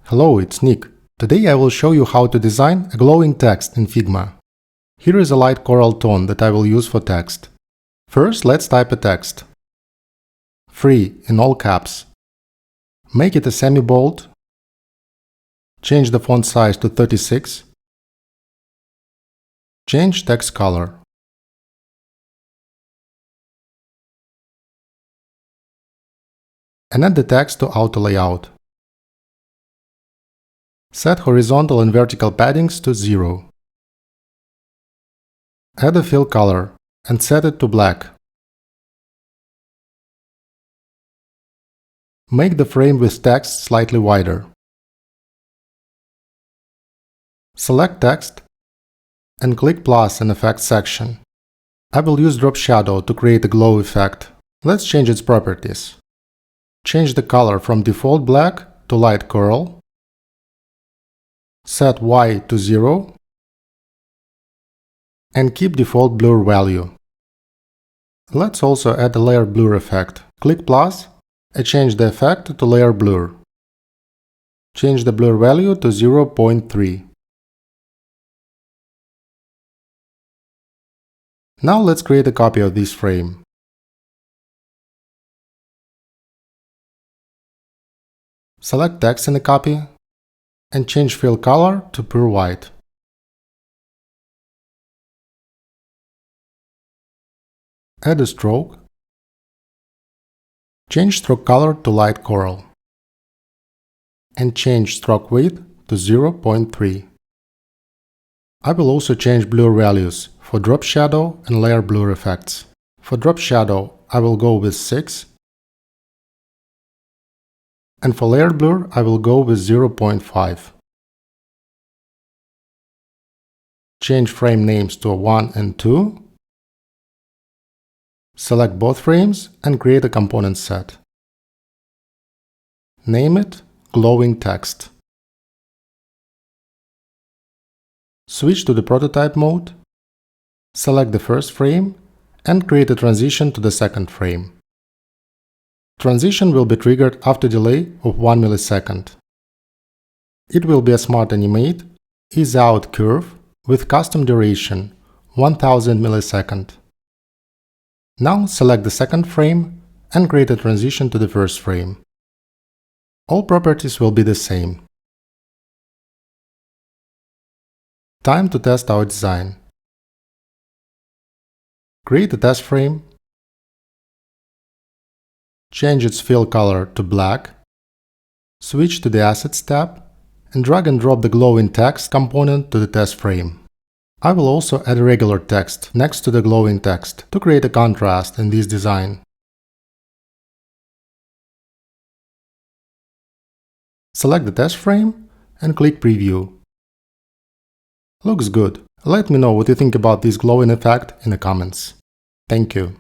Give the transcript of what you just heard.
Hello, it's Nick. Today I will show you how to design a glowing text in Figma. Here is a light coral tone that I will use for text. First, let's type a text. Free in all caps. Make it a semi-bold. Change the font size to 36. Change text color. And add the text to auto layout. Set horizontal and vertical paddings to 0. Add a fill color and set it to black. Make the frame with text slightly wider. Select text and click plus in Effects section. I will use drop shadow to create a glow effect. Let's change its properties. Change the color from default black to light coral. Set Y to 0 and keep default blur value. Let's also add a layer blur effect. Click plus and change the effect to layer blur. Change the blur value to 0.3. Now let's create a copy of this frame. Select text in the copy and change fill color to pure white. Add a stroke. Change stroke color to light coral. And change stroke width to 0.3. I will also change blur values for drop shadow and layer blur effects. For drop shadow, I will go with 6. And for layer blur, I will go with 0.5. Change frame names to 1 and 2. Select both frames and create a component set. Name it Glowing Text. Switch to the prototype mode. Select the first frame and create a transition to the second frame. Transition will be triggered after delay of 1 millisecond. It will be a smart animate, ease out curve with custom duration 1000 millisecond. Now select the second frame and create a transition to the first frame. All properties will be the same. Time to test our design. Create a test frame. Change its fill color to black. Switch to the Assets tab and drag and drop the glowing text component to the test frame. I will also add regular text next to the glowing text to create a contrast in this design. Select the test frame and click Preview. Looks good. Let me know what you think about this glowing effect in the comments. Thank you.